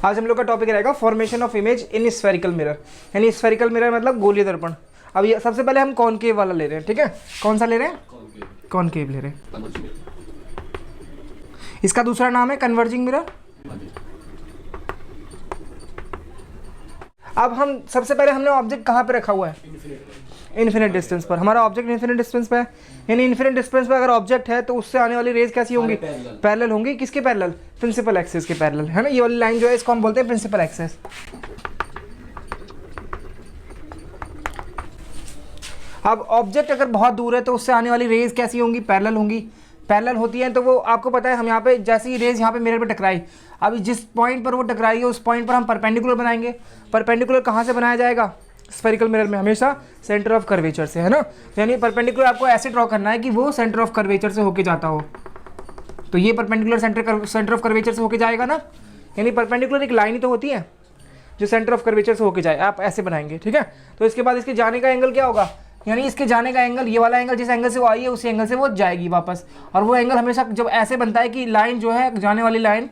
आज हम लोग का टॉपिक रहेगा formation of image in spherical mirror, यानी स्फेरिकल मिरर मतलब गोलीय दर्पण। अब ये सबसे पहले हम कॉनकेव वाला ले रहे हैं, ठीक है। कौन सा ले रहे हैं? कॉनकेव ले रहे हैं। इसका दूसरा नाम है कन्वर्जिंग मिरर। अब हम सबसे पहले हमने ऑब्जेक्ट कहाँ पे रखा हुआ है? इन्फिनिट डिस्टेंस पर। हमारा ऑब्जेक्ट इन्फिनिट डिस्टेंस पे है, यानी इन्फिनिट डिस्टेंस पे अगर ऑब्जेक्ट है तो उससे आने वाली रेज कैसी होंगी? पैरेलल होंगी। किसके पैरेलल? प्रिंसिपल एक्सिस के पैरेलल, है ना। ये वाली लाइन जो है इसको हम बोलते हैं प्रिंसिपल एक्सिस। अब ऑब्जेक्ट अगर बहुत दूर है तो उससे आने वाली रेज कैसी होंगी? पैरेलल होंगी। पैरेलल होती है तो वो आपको पता है, हम यहाँ पे जैसे ही रेज यहाँ पे मिरर पे टकराई, अभी जिस पॉइंट पर वो टकराई है उस पॉइंट पर हम परपेंडिकुलर बनाएंगे। परपेंडिकुलर कहाँ से बनाया जाएगा? स्फेरिकल मिरर में हमेशा सेंटर ऑफ कर्वेचर से, है ना। यानी परपेंडिकुलर आपको ऐसे ड्रॉ करना है कि वो सेंटर ऑफ कर्वेचर से होके जाता हो। तो ये परपेंडिकुलर सेंटर ऑफ कर्वेचर से होके जाएगा ना, यानी परपेंडिकुलर एक लाइन ही तो होती है जो सेंटर ऑफ कर्वेचर से होके जाए। आप ऐसे बनाएंगे, ठीक है। तो इसके बाद इसके जाने का एंगल क्या होगा? यानी इसके जाने का एंगल, ये वाला एंगल जिस एंगल से वो आई है उसी एंगल से वो जाएगी वापस। और वो एंगल हमेशा जब ऐसे बनता है कि लाइन जो है, जाने वाली लाइन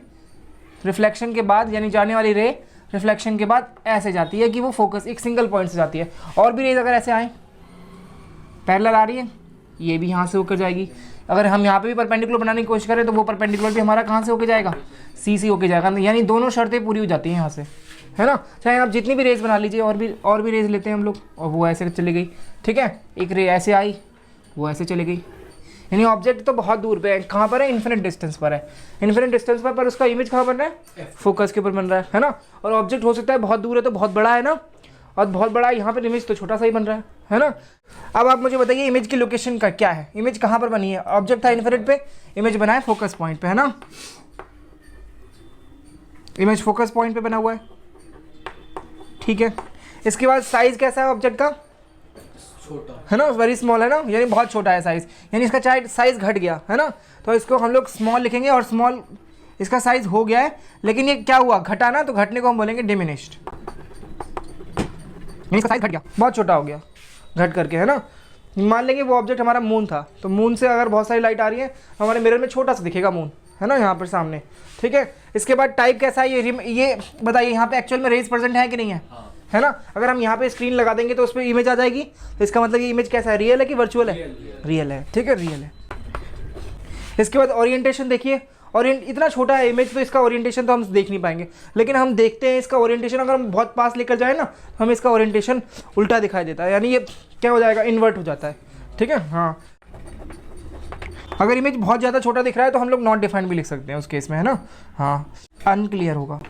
रिफ्लेक्शन के बाद, यानी जाने वाली रे रिफ्लेक्शन के बाद ऐसे जाती है कि वो फोकस एक सिंगल पॉइंट से जाती है। और भी रेज अगर ऐसे आए, पैरेलल आ रही है, ये भी यहाँ से होकर जाएगी। अगर हम यहाँ पे भी परपेंडिकुलर बनाने की कोशिश करें तो वो परपेंडिकुलर भी हमारा कहाँ से होकर जाएगा? सी से होकर जाएगा। यानी दोनों शर्तें पूरी हो जाती हैं यहाँ से, है ना। चाहे आप जितनी भी रेज बना लीजिए, और भी रेज लेते हैं हम लोग, और वो ऐसे चली गई, ठीक है। एक रे ऐसे आई, वो ऐसे चली गई। यानी ऑब्जेक्ट तो बहुत दूर पे है। कहाँ पर है? इन्फिनिट डिस्टेंस पर है। इन्फिनिट डिस्टेंस पर उसका इमेज कहाँ बन रहा है? फोकस के ऊपर बन रहा है ना। और ऑब्जेक्ट हो सकता है बहुत दूर है तो बहुत बड़ा है ना, और बहुत बड़ा है यहाँ पर इमेज तो छोटा सा ही बन रहा है ना। अब आप मुझे बताइए इमेज की लोकेशन का क्या है? इमेज कहाँ पर बनी है? ऑब्जेक्ट था इन्फिनिट पे, इमेज बना है फोकस पॉइंट पे, है ना। इमेज फोकस पॉइंट पे बना हुआ है, ठीक है। इसके बाद साइज कैसा है ऑब्जेक्ट का? छोटा, है ना, वेरी स्मॉल, है ना, यानी बहुत छोटा है साइज। यानी इसका चाहे साइज घट गया, है ना, तो इसको हम लोग स्मॉल लिखेंगे। और स्मॉल इसका साइज हो गया है, लेकिन ये क्या हुआ? घटा ना, तो घटने को हम बोलेंगे डिमिनिश्ड। इसका साइज घट गया, बहुत छोटा हो गया घट करके, है ना। मान लेंगे वो ऑब्जेक्ट हमारा मून था, तो मून से अगर बहुत सारी लाइट आ रही है हमारे मिरर में छोटा सा दिखेगा मून, है ना, यहाँ पर सामने, ठीक है। इसके बाद टाइप कैसा है? ये बताइए यहाँ पे एक्चुअल में रेज प्रेजेंट है कि नहीं है? है ना। अगर हम यहाँ पे स्क्रीन लगा देंगे तो उस पर इमेज आ जाएगी, तो इसका मतलब ये इमेज कैसा है? रियल है कि वर्चुअल है? रियल है, ठीक है, रियल है। इसके बाद ओरिएंटेशन देखिए, इतना छोटा है इमेज तो इसका ओरिएंटेशन तो हम देख नहीं पाएंगे, लेकिन हम देखते हैं इसका ओरिएंटेशन। अगर हम बहुत पास लेकर जाए ना तो हमें इसका ओरिएंटेशन उल्टा दिखाई देता है, यानी ये क्या हो जाएगा? इन्वर्ट हो जाता है, ठीक है। हाँ, अगर इमेज बहुत ज़्यादा छोटा दिख रहा है तो हम लोग नॉट डिफाइंड भी लिख सकते हैं उस केस में, है ना। हाँ, अनक्लियर होगा।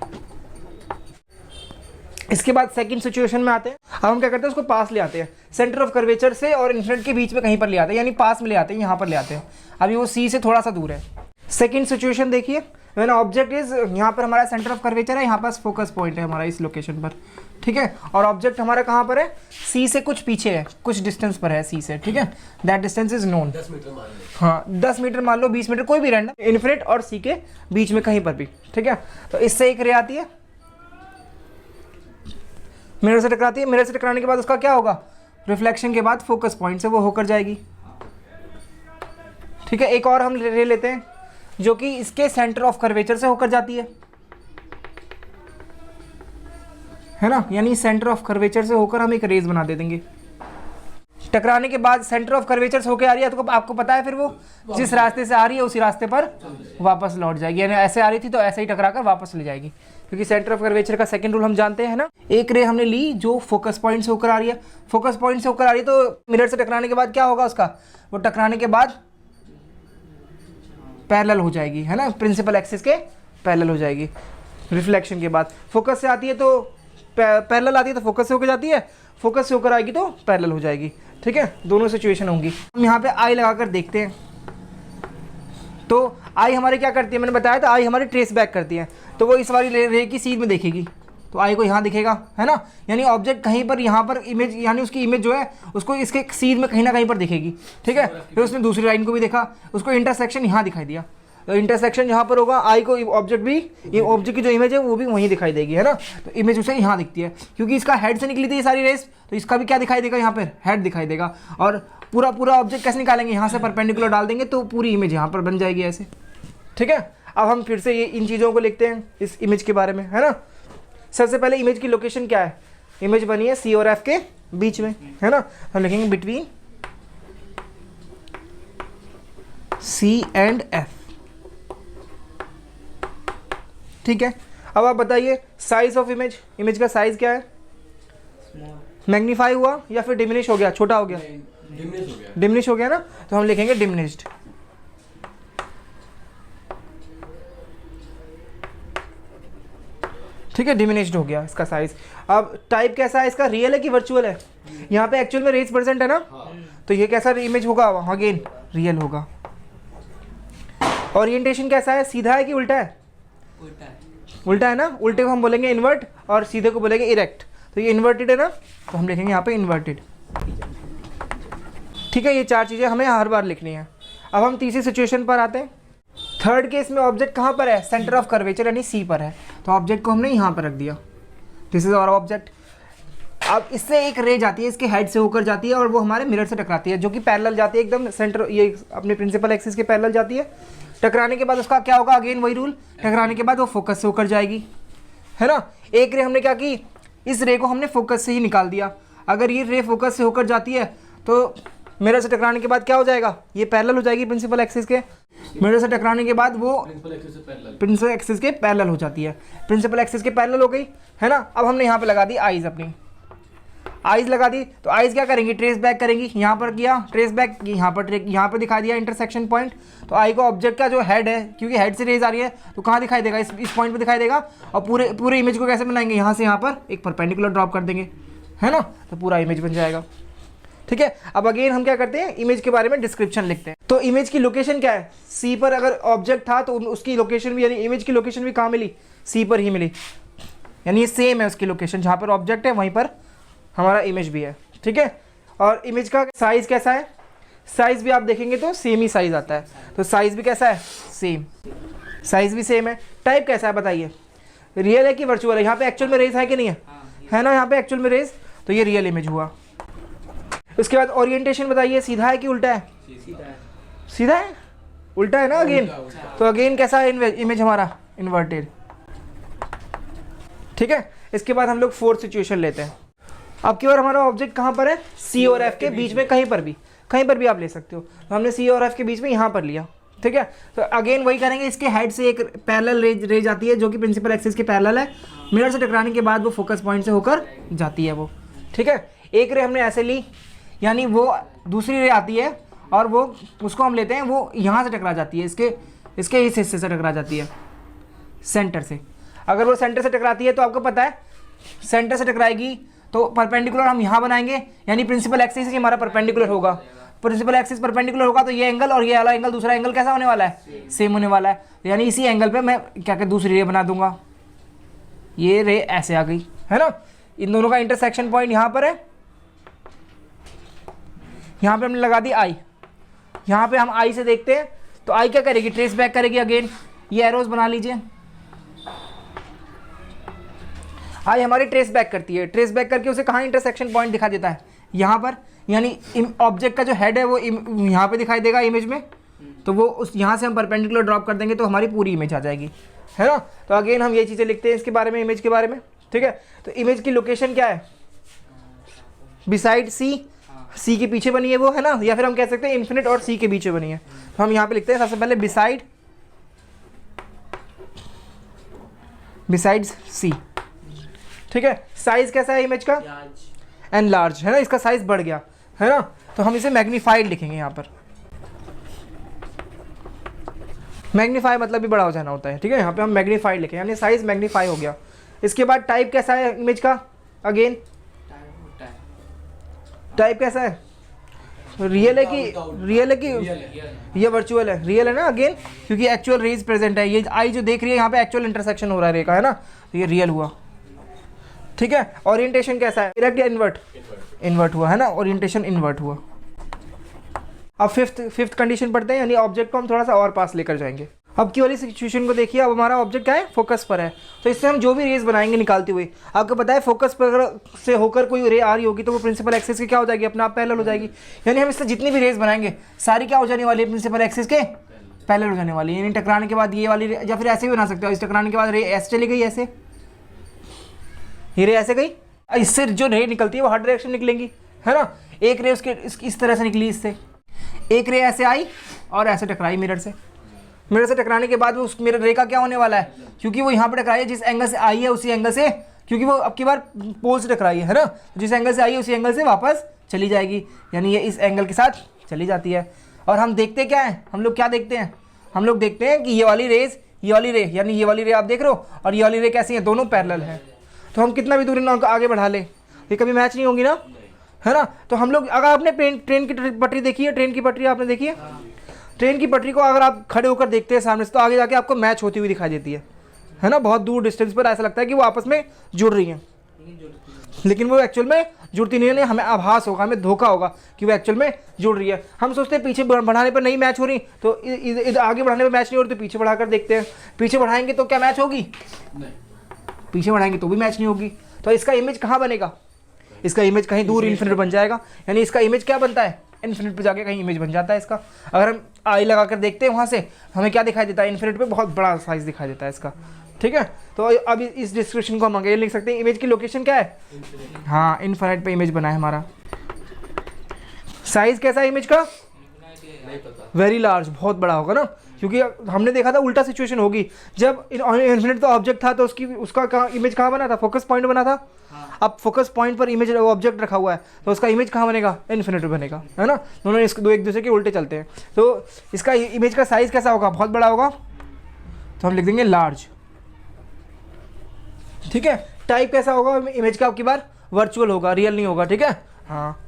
इसके बाद सेकंड सिचुएशन में आते हैं। अब हम क्या करते हैं? उसको पास ले आते हैं, सेंटर ऑफ कर्वेचर से और इन्फिनिट के बीच में कहीं पर ले आते हैं, यानी पास में ले आते हैं, यहाँ पर ले आते हैं। अभी वो सी से थोड़ा सा दूर है। सेकंड सिचुएशन देखिए, व्हेन ऑब्जेक्ट इज, यहाँ पर हमारा सेंटर ऑफ कर्वेचर है, यहाँ पास फोकस पॉइंट है हमारा इस लोकेशन पर, ठीक है। और ऑब्जेक्ट हमारा कहाँ पर है? सी से कुछ पीछे है, कुछ डिस्टेंस पर है सी से, ठीक है। That distance is known. 10 meter मान लो। हाँ, 10 मीटर मान लो, 20 मीटर, कोई भी रैंडम, इन्फिनिट और सी के बीच में कहीं पर भी, ठीक है। तो इससे एक रे आती है, मिरर से टकराती है। मिरर से टकराने के बाद उसका क्या होगा? रिफ्लेक्शन के बाद फोकस पॉइंट से वो होकर जाएगी, ठीक है। एक और हम रे लेते हैं जो कि इसके सेंटर ऑफ कर्वेचर से होकर जाती है ना, यानी सेंटर ऑफ कर्वेचर से होकर हम एक रेज बना दे देंगे। टकराने के बाद सेंटर ऑफ कर्वेचर से होकर आ रही है तो आपको पता है फिर वो जिस रास्ते से आ रही है उसी रास्ते पर वापस लौट जाएगी, यानी ऐसे आ रही थी तो ऐसे ही टकरा कर वापस ले जाएगी, क्योंकि सेंटर ऑफ कर्वेचर का सेकंड रूल हम जानते हैं ना। एक रे हमने ली जो फोकस पॉइंट से होकर आ रही है, फोकस पॉइंट से होकर आ रही है तो मिरर से टकराने के बाद क्या होगा उसका? वो टकराने के बाद पैरेलल हो जाएगी, है ना, प्रिंसिपल एक्सिस के पैरेलल हो जाएगी। रिफ्लेक्शन के बाद फोकस से आती है तो पैरेलल आती है तो फोकस से होकर जाती है, फोकस से होकर आएगी तो पैरेलल हो जाएगी, ठीक है। दोनों सिचुएशन होंगी। हम यहाँ पे आई लगाकर देखते हैं, तो आई हमारी क्या करती है? मैंने बताया था आई हमारी ट्रेस बैक करती है, तो वो इस वाली रे की सीध में देखेगी, तो आई को यहाँ दिखेगा, है ना। यानी ऑब्जेक्ट कहीं पर यहाँ पर इमेज, यानी उसकी इमेज जो है उसको इसके सीध में कहीं ना कहीं पर दिखेगी, ठीक है। फिर उसने दूसरी लाइन को भी देखा, उसको इंटरसेक्शन यहाँ दिखाई दिया, तो इंटरसेक्शन जहाँ पर होगा आई को ऑब्जेक्ट भी, ये ऑब्जेक्ट की जो इमेज है वो भी वहीं दिखाई देगी, है ना। तो इमेज उसे यहाँ दिखती है, क्योंकि इसका हेड से निकली थी ये सारी रेस, तो इसका भी क्या दिखाई देगा? यहाँ पर हेड दिखाई देगा। और पूरा ऑब्जेक्ट कैसे निकालेंगे? यहाँ से परपेंडिकुलर डाल देंगे तो पूरी इमेज यहाँ पर बन जाएगी ऐसे, ठीक है। अब हम फिर से ये इन चीज़ों को लिखते हैं इस इमेज के बारे में, है ना। सबसे पहले इमेज की लोकेशन क्या है, इमेज बनी है सी और एफ के बीच में, है ना। हम लिखेंगे बिटवीन सी एंड एफ, ठीक है। अब आप बताइए साइज ऑफ इमेज, इमेज का साइज क्या है, मैग्नीफाई हुआ या फिर डिमिनिश हो गया, छोटा हो गया, डिमिनिश हो गया ना, तो हम लिखेंगे डिमिनिश्ड, ठीक है, डिमिनिश्ड हो गया इसका साइज। अब टाइप कैसा है इसका, रियल है कि वर्चुअल है, यहाँ पे एक्चुअल में रेज प्रेजेंट है ना, तो ये कैसा इमेज होगा, अगेन रियल होगा। ओरिएंटेशन कैसा है, सीधा है कि उल्टा है, उल्टा है ना, उल्टे को हम बोलेंगे इन्वर्ट और सीधे को बोलेंगे इरेक्ट, तो ये इन्वर्टेड है ना, तो हम लिखेंगे यहाँ पे इन्वर्टेड, ठीक है। ये 4 चीज़ें हमें हर बार लिखनी है। अब हम तीसरी सिचुएशन पर आते हैं। थर्ड केस में ऑब्जेक्ट कहाँ पर है, सेंटर ऑफ कर्वेचर यानी सी पर है, तो ऑब्जेक्ट को हमने यहाँ पर रख दिया, दिस इज आवर ऑब्जेक्ट। अब इससे एक रे जाती है, इसके हेड से होकर जाती है और वो हमारे मिरर से टकराती है, जो कि पैरेलल जाती है एकदम सेंटर, ये अपने प्रिंसिपल एक्सिस के पैरेलल जाती है। टकराने के बाद उसका क्या होगा, अगेन वही रूल, टकराने के बाद वो फोकस से होकर जाएगी, है ना। एक रे हमने क्या की, इस रे को हमने फोकस से ही निकाल दिया। अगर ये रे फोकस से होकर जाती है तो मिरर से टकराने के बाद क्या हो जाएगा, ये पैरेलल हो जाएगी प्रिंसिपल एक्सिस के, मिरर से टकराने के बाद वो प्रिंसिपल एक्सिस के पैरेलल हो जाती है, प्रिंसिपल एक्सिस के पैरेलल हो गई, है ना। अब हमने यहाँ पे लगा दी आईज, अपनी आईज लगा दी, तो आईज क्या करेंगी, ट्रेस बैक करेंगी, यहाँ पर किया ट्रेस बैक, यहाँ पर दिखा दिया इंटरसेक्शन पॉइंट। तो आई को ऑब्जेक्ट का जो हेड है, क्योंकि हेड से रेज आ रही है तो कहाँ दिखाई देगा, इस पॉइंट पे दिखाई देगा। और पूरे इमेज को कैसे बनाएंगे, यहाँ से यहाँ पर एक परपेंडिकुलर ड्रॉप कर देंगे, है ना, तो पूरा इमेज बन जाएगा, ठीक है। अब अगेन हम क्या करते हैं, इमेज के बारे में डिस्क्रिप्शन लिखते हैं। तो इमेज की लोकेशन क्या है, सी पर अगर ऑब्जेक्ट था तो उसकी लोकेशन भी, यानी इमेज की लोकेशन भी कहाँ मिली, सी पर ही मिली, यानी ये सेम है उसकी लोकेशन, जहाँ पर ऑब्जेक्ट है वहीं पर हमारा इमेज भी है, ठीक है। और इमेज का साइज कैसा है, साइज भी आप देखेंगे तो सेम ही साइज आता है, तो साइज भी कैसा है, सेम, साइज भी सेम है। टाइप कैसा है बताइए, रियल है कि वर्चुअल है, यहाँ पे एक्चुअल में रेज है कि नहीं है, है ना, यहाँ पे एक्चुअल में रेज, तो ये रियल इमेज हुआ। उसके बाद ओरिएंटेशन बताइए, सीधा है कि उल्टा है, सीधा है, उल्टा है ना अगेन, तो अगेन कैसा है इमेज हमारा, इन्वर्टेड, ठीक है। इसके बाद हम लोग फोर्थ सिचुएशन लेते हैं। अब की बार हमारा ऑब्जेक्ट कहाँ पर है, सी और एफ के बीच में, कहीं पर भी आप ले सकते हो, तो हमने सी और एफ के बीच में यहाँ पर लिया, ठीक है। तो अगेन वही करेंगे, इसके हेड से एक पैरेलल रे जाती है जो कि प्रिंसिपल एक्सिस के पैरेलल है, मिरर से टकराने के बाद वो फोकस पॉइंट से होकर जाती है वो, ठीक है। एक रे हमने ऐसे ली, यानी वो दूसरी रे आती है और वो उसको हम लेते हैं, वो यहाँ से टकरा जाती है, इसके इस हिस्से से टकरा जाती है, सेंटर से। अगर वो सेंटर से टकराती है तो आपको पता है सेंटर से टकराएगी तो परपेंडिकुलर हम यहाँ बनाएंगे, यानी प्रिंसिपल एक्सिस ही हमारा परपेंडिकुलर होगा, प्रिंसिपल एक्सिस परपेंडिकुलर होगा तो ये एंगल और ये वाला एंगल, दूसरा एंगल कैसा होने वाला है, सेम होने वाला है, यानी इसी एंगल पे मैं क्या क्या दूसरी रे बना दूंगा, ये रे ऐसे आ गई, है ना। इन दोनों का इंटरसेक्शन पॉइंट यहाँ पर है, यहाँ पे हमने लगा दी आई, यहाँ पे हम आई से देखते हैं तो आई क्या करेगी, ट्रेस बैक करेगी, अगेन ये एरोज बना लीजिए, आई हमारी ट्रेस बैक करती है, ट्रेस बैक करके उसे कहाँ इंटरसेक्शन पॉइंट दिखा देता है, यहाँ पर, यानी ऑब्जेक्ट का जो हेड है वो यहाँ पे दिखाई देगा इमेज में, तो वो उस यहाँ से हम परपेंडिकुलर ड्रॉप कर देंगे तो हमारी पूरी इमेज आ जाएगी, है ना। तो अगेन हम ये चीज़ें लिखते हैं इसके बारे में, इमेज के बारे में, ठीक है। तो इमेज की लोकेशन क्या है, बिसाइड सी के पीछे बनी है वो, है ना, या फिर हम कह सकते हैं इन्फिनिट और सी के बीच में बनी है, तो हम यहाँ पे लिखते हैं सबसे पहले बिसाइड सी, ठीक है। साइज कैसा है इमेज का, एंड लार्ज, है ना, इसका साइज बढ़ गया, है ना, तो हम इसे मैग्नीफाइड लिखेंगे यहाँ पर, मैग्नीफाई मतलब भी बड़ा हो जाना होता है, ठीक है। यहाँ पे हम मैग्नीफाइड लिखें, यानी साइज मैग्नीफाई हो गया। इसके बाद टाइप कैसा है इमेज का, अगेन टाइप कैसा है, रियल है कि ये वर्चुअल है, रियल है ना अगेन, क्योंकि एक्चुअल रेज प्रेजेंट है, ये आई जो देख रही है यहाँ पे एक्चुअल इंटरसेक्शन हो रहा है रे का, है ना, तो ये रियल हुआ, ठीक है। ओरिएंटेशन कैसा है, डायरेक्ट या इन्वर्ट हुआ, है ना, ओरिएंटेशन इन्वर्ट हुआ। अब फिफ्थ कंडीशन पढ़ते हैं, यानी ऑब्जेक्ट को हम थोड़ा सा और पास लेकर जाएंगे। अब की वाली सिचुएशन को देखिए, अब हमारा ऑब्जेक्ट क्या है, फोकस पर है, तो इससे हम जो भी रेज बनाएंगे निकालते हुए, आपको पता है फोकस पर से होकर कोई रे आ रही होगी तो वो प्रिंसिपल एक्सिस की क्या हो जाएगी, अपने आप पैरेलल हो जाएगी, यानी हम इससे जितनी भी रेज बनाएंगे सारी क्या हो जाने वाली है, प्रिंसिपल एक्सिस के पैरेलल हो जाने वाली है, यानी टकराने के बाद ये वाली या फिर ऐसे भी बना सकते हो, इस टकराने के बाद रे ऐसे चली गई, ऐसे ये रे ऐसे गई, इससे जो रे निकलती है वो हर डायरेक्शन निकलेंगी, है ना। एक रे उसके इस तरह से निकली, इससे एक रे ऐसे आई और ऐसे टकराई मिरर से। मिरर से टकराने के बाद वो उस मिरर रे का क्या होने वाला है, क्योंकि वो यहाँ पे टकराई है, जिस एंगल से आई है उसी एंगल से, क्योंकि वो अब की बार पोल से टकराई है ना, जिस एंगल से आई है उसी एंगल से वापस चली जाएगी, यानी ये इस एंगल के साथ चली जाती है। और हम देखते क्या है, हम लोग क्या देखते हैं, हम लोग देखते हैं कि ये वाली रेज, ये वाली रे, यानी ये वाली रे आप देख रहे हो और ये वाली रे कैसी है, दोनों पैरेलल है। तो हम कितना भी दूरी ना आगे बढ़ा ले, ये कभी मैच नहीं होंगी ना, है ना। तो हम लोग अगर आपने ट्रेन की पटरी देखी है, ट्रेन की पटरी आपने देखी है, ट्रेन की पटरी को अगर आप खड़े होकर देखते हैं सामने से, तो आगे जाके आपको मैच होती हुई दिखाई देती है ना। बहुत दूर डिस्टेंस पर ऐसा लगता है कि वो आपस में जुड़ रही हैं, लेकिन वो एक्चुअल में जुड़ती नहीं है। हमें आभास होगा, हमें धोखा होगा कि वो एक्चुअल में जुड़ रही है। हम सोचते हैं पीछे बढ़ाने पर नहीं मैच हो रही, तो आगे बढ़ाने पर मैच नहीं हो रही, तो पीछे बढ़ाकर देखते हैं, पीछे बढ़ाएंगे तो क्या मैच होगी, पीछे बढ़ाएंगे तो भी मैच नहीं होगी। तो इसका इमेज कहाँ बनेगा, इसका इमेज कहीं दूर इन्फिनिट बन जाएगा, यानी इसका इमेज क्या बनता है, इन्फिनिट पे जाके कहीं इमेज बन जाता है इसका। अगर हम आई लगा कर देखते हैं वहाँ से, हमें क्या दिखाई देता है, इन्फिनिट पे बहुत बड़ा साइज दिखाई देता है इसका, ठीक है। तो अब इस डिस्क्रिप्शन को हम आगे लिख सकते हैं, इमेज की लोकेशन क्या है, हाँ इन्फिनिट पे इमेज बना है हमारा। साइज कैसा है इमेज का, वेरी लार्ज, बहुत बड़ा होगा ना, क्योंकि हमने देखा था उल्टा सिचुएशन होगी, जब इन्फिनिट तो ऑब्जेक्ट था तो उसका कहाँ इमेज कहाँ बना था, फोकस पॉइंट बना था। अब फोकस पॉइंट पर इमेज ऑब्जेक्ट रखा हुआ है, तो उसका इमेज कहाँ बनेगा, इन्फिनिट बनेगा, है ना। दोनों एक दूसरे के उल्टे चलते हैं। तो इसका इमेज का साइज कैसा होगा, बहुत बड़ा होगा, तो हम लिख देंगे लार्ज, ठीक है। टाइप कैसा होगा इमेज का, आपकी बार वर्चुअल होगा, रियल नहीं होगा, ठीक है, हाँ।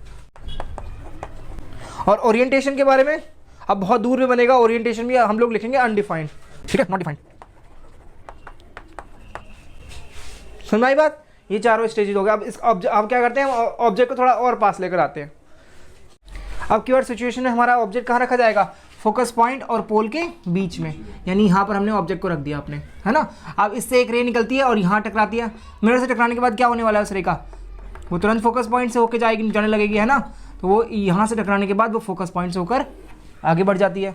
और ओरिएंटेशन के बारे में, अब बहुत दूर में बनेगा, ओरिएंटेशन भी हम लोग लिखेंगे अनडिफाइंड, ठीक है, नॉट डिफाइंड। सुन आई बात, ये चारों स्टेजेस हो गए। अब क्या करते हैं, हम ऑब्जेक्ट को थोड़ा और पास लेकर आते हैं। अब की बार सिचुएशन में हमारा ऑब्जेक्ट कहाँ रखा जाएगा, फोकस पॉइंट और पोल के बीच में, यानी यहाँ पर हमने ऑब्जेक्ट को रख दिया आपने, है ना। अब इससे एक रे निकलती है और यहाँ टकराती है, मिरर से टकराने के बाद क्या होने वाला है उस रे का, वो तुरंत फोकस पॉइंट से होकर जाएगी, जाने लगेगी, है ना। तो वो यहाँ से टकराने के बाद वो फोकस पॉइंट से होकर आगे बढ़ जाती है,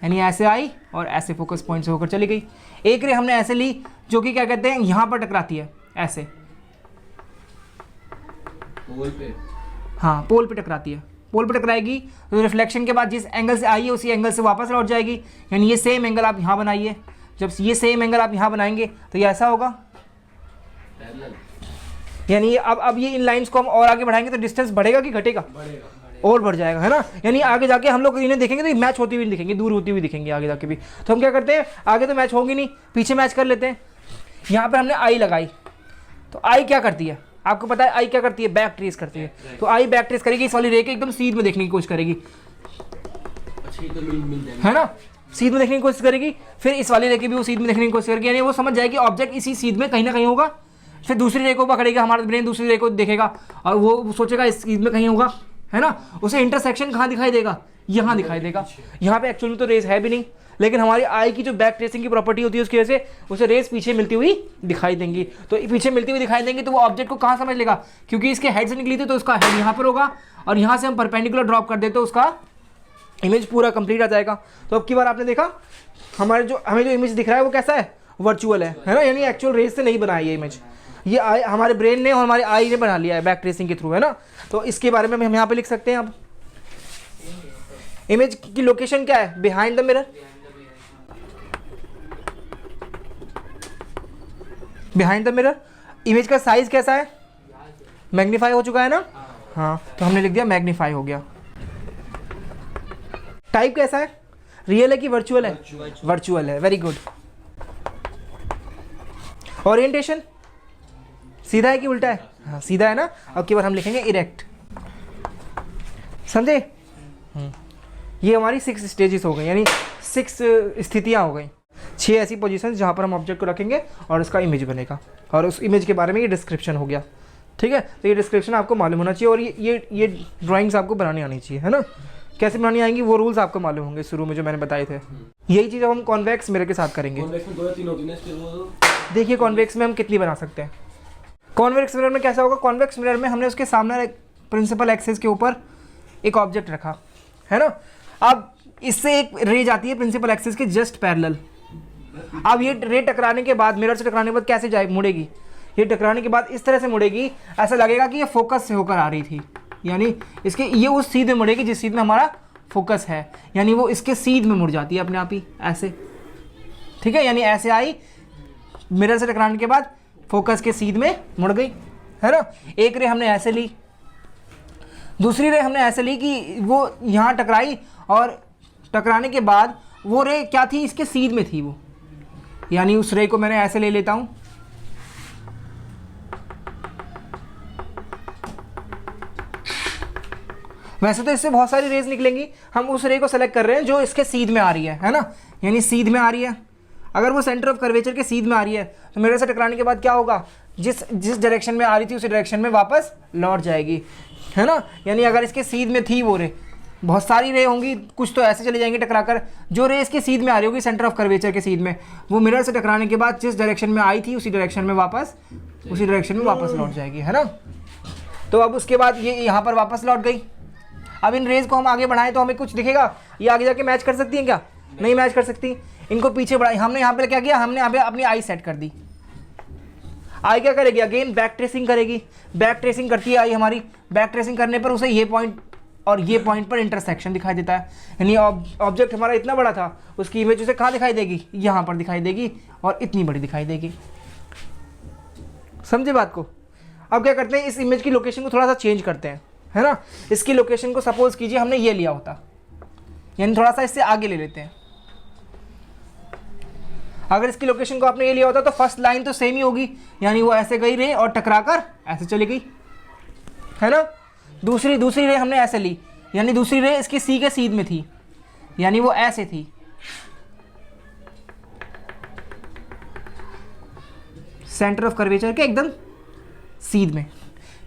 यानी ऐसे आई और ऐसे फोकस पॉइंट से होकर चली गई। एक रे हमने ऐसे ली जो कि क्या कहते हैं, यहाँ पर टकराती है, ऐसे पोल पे, हाँ पोल पे टकराती है, पोल पे टकराएगी तो रिफ्लेक्शन के बाद जिस एंगल से आई है उसी एंगल से वापस लौट जाएगी, यानी ये सेम एंगल आप यहाँ बनाइए, जब ये सेम एंगल आप यहाँ बनाएंगे तो ये ऐसा होगा, यानी अब ये इन लाइंस को हम और आगे बढ़ाएंगे तो डिस्टेंस बढ़ेगा कि घटेगा, और बढ़ जाएगा, है ना। यानी आगे जाके हम लोग इन्हें देखेंगे तो मैच होती हुई दिखेंगे, दूर होती हुई दिखेंगे आगे जाके भी। तो हम क्या करते हैं, आगे तो मैच होंगी नहीं, पीछे मैच कर लेते हैं। यहाँ पर हमने आई लगाई, तो आई क्या करती है, आपको पता है आई क्या करती है, बैक ट्रेस करती है। तो आई बैक ट्रेस करेगी, इस वाली रे के एकदम सीध में देखने की कोशिश करेगी, है ना, सीध में देखने की कोशिश करेगी। फिर इस वाली रे की भी वो सीध में देखने की कोशिश करेगी, यानी वो समझ जाएगी ऑब्जेक्ट इसी सीध में कहीं ना कहीं होगा। फिर दूसरी रे को पकड़ेगा, हमारा ब्रेन दूसरी रे को देखेगा और वो सोचेगा इस सीध में कहीं होगा, है ना। उसे इंटरसेक्शन कहाँ दिखाई देगा, यहाँ दिखाई देगा। यहाँ पे एक्चुअली तो रेस है भी नहीं, लेकिन हमारी आई की जो बैक ट्रेसिंग की प्रॉपर्टी होती है उसकी वजह से उसे रेस पीछे मिलती हुई दिखाई देंगी। तो पीछे मिलती हुई दिखाई देंगी तो वो ऑब्जेक्ट को कहाँ समझ लेगा, क्योंकि इसके हेड से निकली थी तो उसका हेड यहाँ पर होगा और यहाँ से हम परपेंडिकुलर ड्रॉप कर देते तो उसका इमेज पूरा कंप्लीट आ जाएगा। तो अब की बार आपने देखा हमें जो इमेज दिख रहा है वो कैसा है, वर्चुअल है ना, यानी एक्चुअल रेस से नहीं बनाई ये इमेज, ये हमारे ब्रेन ने और हमारे आई ने बना लिया है बैक ट्रेसिंग के थ्रू, है ना। तो इसके बारे में हम यहाँ पे लिख सकते हैं। अब इमेज की लोकेशन क्या है, behind the mirror, behind the mirror. Image का साइज कैसा है, मैग्नीफाई हो चुका है ना, हाँ, तो हमने लिख दिया मैग्नीफाई हो गया। टाइप कैसा है, रियल है कि वर्चुअल है, वर्चुअल है, वेरी गुड। ओरिएंटेशन सीधा है कि उल्टा है, हाँ सीधा है ना। अब की बार हम लिखेंगे इरेक्ट, समझे। ये हमारी 6 स्टेजेस हो गई, यानी 6 स्थितियाँ हो गई, 6 ऐसी पोजीशन जहाँ पर हम ऑब्जेक्ट को रखेंगे और उसका इमेज बनेगा, और उस इमेज के बारे में ये डिस्क्रिप्शन हो गया, ठीक है। तो ये डिस्क्रिप्शन आपको मालूम होना चाहिए और ये ड्राइंग्स आपको बनानी आनी चाहिए, है ना। कैसे बनानी आएंगी वो रूल्स आपको मालूम होंगे शुरू में जो मैंने बताए थे। यही चीज़ हम कॉन्वेक्स मिरर के साथ करेंगे। देखिए कॉन्वेक्स में हम कितनी बना सकते हैं। कॉन्वेक्स मिरर में कैसा होगा, कॉन्वेक्स मिरर में हमने उसके सामने प्रिंसिपल एक्सिस के ऊपर एक ऑब्जेक्ट रखा, है ना। अब इससे एक रे जाती है प्रिंसिपल एक्सिस के जस्ट पैरेलल। अब ये रे टकराने के बाद, मिरर से टकराने के बाद कैसे जाए, मुड़ेगी, ये टकराने के बाद इस तरह से मुड़ेगी, ऐसा लगेगा कि ये फोकस से होकर आ रही थी, यानी इसके ये उस सीध में मुड़ेगी जिस सीध में हमारा फोकस है, यानी वो इसके सीध में मुड़ जाती है अपने आप ही ऐसे, ठीक है। यानी ऐसे आई, मिरर से टकराने के बाद फोकस के सीध में मुड़ गई, है ना। एक रे हमने ऐसे ली, दूसरी रे हमने ऐसे ली कि वो यहाँ टकराई और टकराने के बाद वो रे क्या थी, इसके सीध में थी वो, यानी उस रे को मैंने ऐसे ले लेता हूँ, वैसे तो इससे बहुत सारी रेज निकलेंगी, हम उस रे को सेलेक्ट कर रहे हैं जो इसके सीध में आ रही है ना, यानी सीध में आ रही है। अगर वो सेंटर ऑफ कर्वेचर के सीध में आ रही है तो मिरर से टकराने के बाद क्या होगा, जिस डायरेक्शन में आ रही थी उसी डायरेक्शन में वापस लौट जाएगी, है ना। यानी अगर इसके सीध में थी वो रे, बहुत सारी रे होंगी, कुछ तो ऐसे चले जाएंगे टकराकर, जो रे इसके सीध में आ रही होगी सेंटर ऑफ कर्वेचर के सीध में, वो मिरर से टकराने के बाद जिस डायरेक्शन में आई थी उसी डायरेक्शन में वापस लौट जाएगी, है ना। तो अब उसके बाद ये यहाँ पर वापस लौट गई। अब इन रेज को हम आगे बढ़ाएं तो हमें कुछ दिखेगा, ये आगे जाके मैच कर सकती हैं क्या, नहीं मैच कर सकती। इनको पीछे बढ़ाई, हमने यहाँ पे क्या किया, हमने यहाँ पे अपनी आई सेट कर दी। आई क्या करेगी, अगेन बैक ट्रेसिंग करेगी, बैक ट्रेसिंग करती है आई हमारी, बैक ट्रेसिंग करने पर उसे ये पॉइंट और ये पॉइंट पर इंटरसेक्शन दिखाई देता है, यानी ऑब्जेक्ट हमारा इतना बड़ा था, उसकी इमेज उसे कहाँ दिखाई देगी, यहाँ पर दिखाई देगी, और इतनी बड़ी दिखाई देगी। समझे बात को। अब क्या करते हैं, इस इमेज की लोकेशन को थोड़ा सा चेंज करते हैं, है ना। इसकी लोकेशन को सपोज कीजिए हमने ये लिया होता, यानी थोड़ा सा इससे आगे ले लेते हैं। अगर इसकी लोकेशन को आपने ये लिया होता तो फर्स्ट लाइन तो सेम ही होगी, यानी वो ऐसे गई रे और टकराकर ऐसे चली गई, है ना। दूसरी रे हमने ऐसे ली, यानी दूसरी रे इसकी सी के सीध में थी, यानी वो ऐसे थी, सेंटर ऑफ कर्वेचर के एकदम सीध में,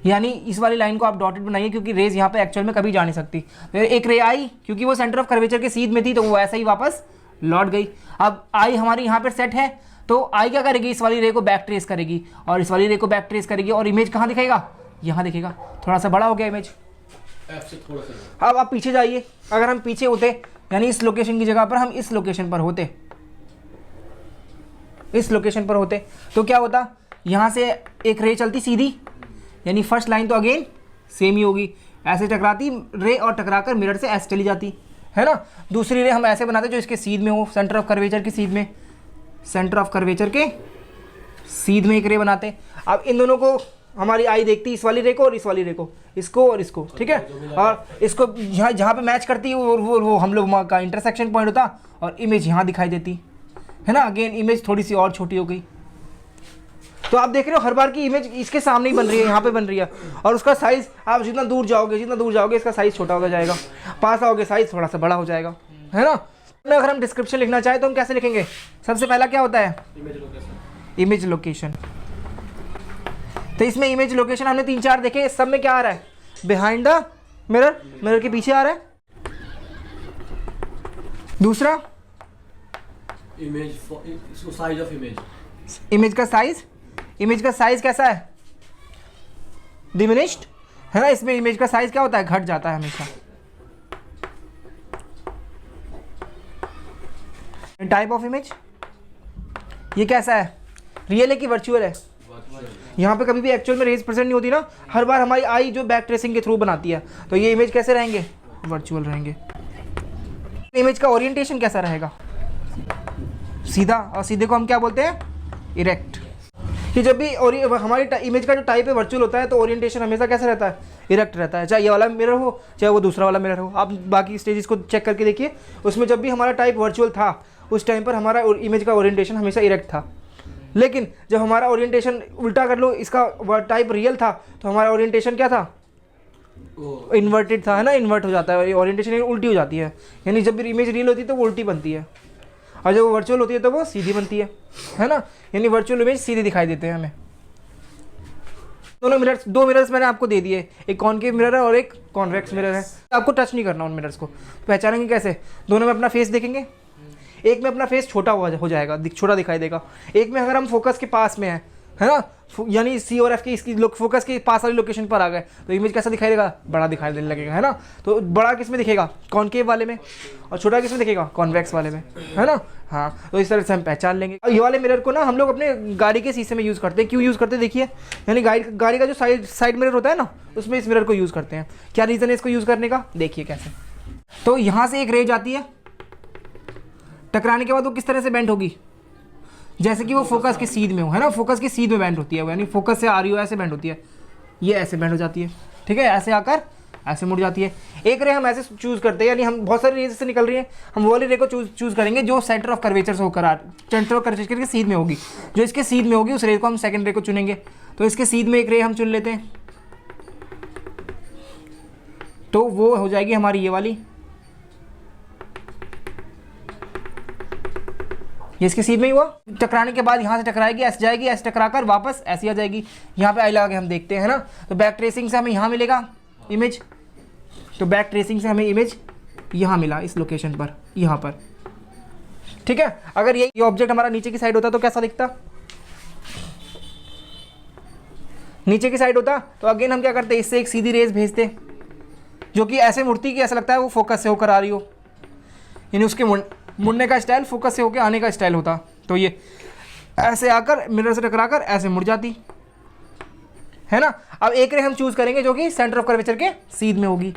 यानी इस वाली लाइन को आप डॉटेड बनाइए क्योंकि रेज यहाँ पे एक्चुअल में कभी जा नहीं सकती। एक रे आई, क्योंकि वो सेंटर ऑफ कर्वेचर के सीध में थी तो वो ऐसे ही वापस लौट गई। अब आई हमारी यहाँ पर सेट है, तो आई क्या करेगी, इस वाली रे को बैक ट्रेस करेगी और इस वाली रे को बैक ट्रेस करेगी, और इमेज कहाँ दिखेगा, यहाँ दिखेगा। थोड़ा सा बड़ा हो गया इमेज। अब आप पीछे जाइए, अगर हम पीछे होते, यानी इस लोकेशन की जगह पर हम इस लोकेशन पर होते, तो क्या होता, यहाँ से एक रे चलती सीधी, यानी फर्स्ट लाइन तो अगेन सेम ही होगी, ऐसे टकराती रे और टकराकर मिरर से ऐसे चली जाती, है ना। दूसरी रे हम ऐसे बनाते जो इसके सीध में हो, सेंटर ऑफ कर्वेचर के सीध में, सेंटर ऑफ कर्वेचर के सीध में एक रे बनाते। अब इन दोनों को हमारी आई देखती, इस वाली रे को और इस वाली रे को, इसको और इसको, ठीक है। और इसको जहाँ पे मैच करती वो हम लोग का इंटरसेक्शन पॉइंट होता और इमेज यहाँ दिखाई देती, है ना। अगेन इमेज थोड़ी सी और छोटी हो गई। तो आप देख रहे हो हर बार की इमेज इसके सामने ही बन रही है, यहाँ पे बन रही है, और उसका साइज आप जितना दूर जाओगे इसका साइज छोटा होता जाएगा, पास आओगे साइज थोड़ा सा बड़ा हो जाएगा, है ना। अगर हम डिस्क्रिप्शन लिखना चाहें तो हम कैसे लिखेंगे, सबसे पहला क्या होता है, इमेज लोकेशन। तो इसमें इमेज लोकेशन हमने 3-4 देखे, सब में क्या आ रहा है, बिहाइंड द मिरर, मिरर के पीछे आ रहा है। दूसरा साइज ऑफ इमेज का साइज, इमेज का साइज कैसा है, डिमिनिश्ड, है ना। इसमें इमेज का साइज क्या होता है, घट जाता है हमेशा। टाइप ऑफ इमेज, ये कैसा है, रियल है कि वर्चुअल है। यहाँ पे कभी भी एक्चुअल में रेज प्रेजेंट नहीं होती ना, हर बार हमारी आई जो बैक ट्रेसिंग के थ्रू बनाती है, तो ये इमेज कैसे रहेंगे, वर्चुअल रहेंगे। इमेज का ओरिएंटेशन कैसा रहेगा, सीधा, और सीधे को हम क्या बोलते हैं, इरेक्ट। कि जब भी हमारी इमेज का जो टाइप है वर्चुअल होता है तो ओरिएंटेशन हमेशा कैसा रहता है, इरेक्ट रहता है, चाहे ये वाला मिरर हो चाहे वो दूसरा वाला मिरर हो। आप बाकी स्टेजेस को चेक करके देखिए, उसमें जब भी हमारा टाइप वर्चुअल था उस टाइम पर हमारा इमेज का ओरिएंटेशन हमेशा इरेक्ट था। लेकिन जब हमारा ओरिएंटेशन उल्टा कर लो, इसका टाइप रियल था तो हमारा ओरिएंटेशन क्या था, इन्वर्टेड था, है ना, इन्वर्ट हो जाता है, ओरिएंटेशन उल्टी हो जाती है। यानी जब भी इमेज रियल होती है तो वो उल्टी बनती है, और जब वो वर्चुअल होती है तो वो सीधी बनती है ना। यानी वर्चुअल इमेज सीधी दिखाई देते हैं हमें। दो मिरर्स मैंने आपको दे दिए, एक कॉनकेव मिरर है और एक कॉन्वेक्स मिरर है। आपको टच नहीं करना उन मिरर्स को। पहचानेंगे कैसे, दोनों में अपना फेस देखेंगे, एक में अपना फेस छोटा हो जाएगा, छोटा दिखाई देगा। एक में अगर हम फोकस के पास में है है ना, यानी सी और एफ की इसकी फोकस के पास वाली लोकेशन पर आ गए तो इमेज कैसा दिखाई देगा, बड़ा दिखाई देने लगेगा, है ना। तो बड़ा किस में दिखेगा, कॉनकेव वाले में, और छोटा किस में दिखेगा, कॉन्वेक्स वाले में, है ना। हाँ, तो इस तरह से हम पहचान लेंगे। ये वाले मिरर को ना हम लोग अपने गाड़ी के शीशे में यूज़ करते हैं। क्यों यूज़ करते हैं, देखिए, यानी गाड़ी का जो साइड मिरर होता है ना, उसमें इस मिरर को यूज़ करते हैं। क्या रीज़न है इसको यूज़ करने का, देखिए कैसे। तो यहाँ से एक रेज आती है, टकराने के बाद वो किस तरह से बेंड होगी, जैसे कि वो फोकस के सीध में हो, है ना, फोकस की सीध में बेंड होती है वो, यानी फोकस से आ रही हो ऐसे बेंड होती है, ये ऐसे बेंड हो जाती है, ठीक है, ऐसे आकर ऐसे मुड़ जाती है। एक रे हम ऐसे चूज़ करते हैं, यानी हम बहुत सारी रेज से निकल रही हैं, हम वो वाली रे को चूज़ करेंगे जो सेंटर ऑफ कर्वेचर से होकर सेंटर ऑफ कर्वेचर के सीध में होगी, जो इसके सीध में होगी उस रे को हम सेकंड रे को चुनेंगे। तो इसके सीध में एक रे हम चुन लेते हैं, तो वो हो जाएगी हमारी ये वाली, ये इसके सीध में ही हुआ। टकराने के बाद यहाँ से टकराएगी, ऐसे जाएगी, ऐसे टकराकर वापस ऐसी आ जाएगी। यहाँ पे आई लगा के हम देखते हैं, है ना। तो बैक ट्रेसिंग से हमें यहाँ मिलेगा इमेज, तो बैक ट्रेसिंग से हमें इमेज यहाँ मिला इस लोकेशन पर, यहाँ पर, ठीक है। अगर ये ऑब्जेक्ट हमारा नीचे की साइड होता तो कैसा दिखता, नीचे की साइड होता तो अगेन हम क्या करते, इससे एक सीधी रेज भेजते जो कि ऐसे मुड़ती कि ऐसा लगता है वो फोकस से होकर आ रही हो, यानी उसके मुड़ने का स्टाइल फोकस से होकर आने का स्टाइल होता। तो ये ऐसे आकर मिरर से टकराकर ऐसे मुड़ जाती, है ना। अब एक रे हम चूज करेंगे जो कि सेंटर ऑफ कर्वेचर के सीध में होगी,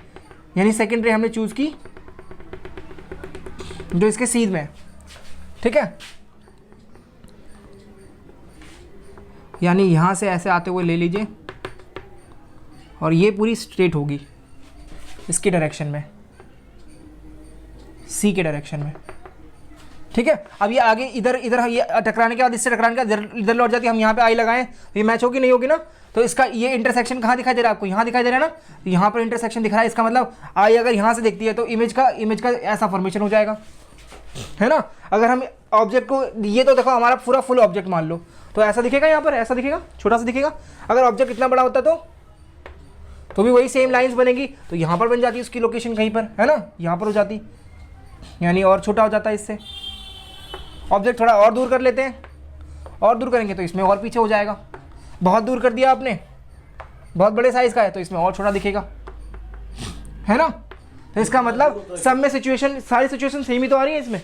यानी सेकंड रे हमने चूज की जो इसके सीध में है, ठीक है। यानी यहां से ऐसे आते हुए ले लीजिए और ये पूरी स्ट्रेट होगी इसकी डायरेक्शन में, सी के डायरेक्शन में, ठीक है। अब ये आगे इधर ये टकराने के बाद इससे टकराने के बाद इधर लौट जाती है, हम यहाँ पे आई लगाएं तो ये मैच होगी नहीं होगी ना। तो इसका ये इंटरसेक्शन कहाँ दिखाई दे रहा है आपको, यहाँ दिखाई दे रहा है ना, तो यहाँ पर इंटरसेक्शन दिख रहा है। इसका मतलब आई अगर यहाँ से देखती है तो इमेज का ऐसा फॉर्मेशन हो जाएगा, है ना। अगर हम ऑब्जेक्ट को, ये तो देखो हमारा पूरा फुल ऑब्जेक्ट मान लो, तो ऐसा दिखेगा, यहाँ पर ऐसा दिखेगा, छोटा सा दिखेगा। अगर ऑब्जेक्ट इतना बड़ा होता तो भी वही सेम लाइंस बनेगी, तो यहाँ पर बन जाती है उसकी लोकेशन कहीं पर, है ना, यहाँ पर हो जाती, यानी और छोटा हो जाता है इससे। ऑब्जेक्ट थोड़ा और दूर कर लेते हैं, और दूर करेंगे तो इसमें और पीछे हो जाएगा। बहुत दूर कर दिया आपने, बहुत बड़े साइज का है तो इसमें और छोटा दिखेगा, है ना। तो इसका मतलब सब में सिचुएशन, सारी सिचुएशन सेम ही तो आ रही है इसमें।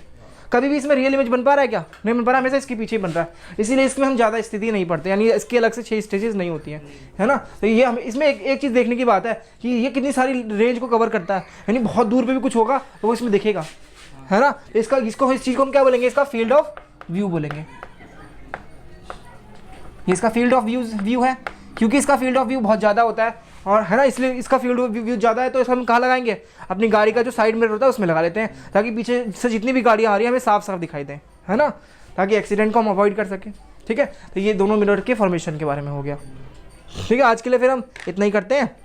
कभी भी इसमें रियल इमेज बन पा रहा है क्या, नहीं बन पा रहा है, हमेशा इसके पीछे ही बन रहा है। इसीलिए इसमें हम ज़्यादा स्थिति नहीं पढ़ते, यानी इसके अलग से 6 स्टेजेस नहीं होती हैं, है ना। तो ये हम इसमें एक चीज़ देखने की बात है कि ये कितनी सारी रेंज को कवर करता है, यानी बहुत दूर पे भी कुछ होगा तो वो इसमें दिखेगा, है ना। इसका इस चीज़ को हम क्या बोलेंगे, इसका फील्ड ऑफ व्यू बोलेंगे। ये इसका फील्ड ऑफ व्यू है, क्योंकि इसका फील्ड ऑफ व्यू बहुत ज़्यादा होता है, और है ना, इसलिए इसका फील्ड ऑफ व्यू ज़्यादा है। तो इसको हम कहाँ लगाएंगे, अपनी गाड़ी का जो साइड मिरर होता है उसमें लगा लेते हैं, ताकि पीछे से जितनी भी गाड़ियाँ आ रही हैं हमें साफ साफ दिखाई दें, है ना, ताकि एक्सीडेंट को हम अवॉइड कर सकें, ठीक है। तो ये दोनों मिरर के फॉर्मेशन के बारे में हो गया, ठीक है। आज के लिए फिर हम इतना ही करते हैं।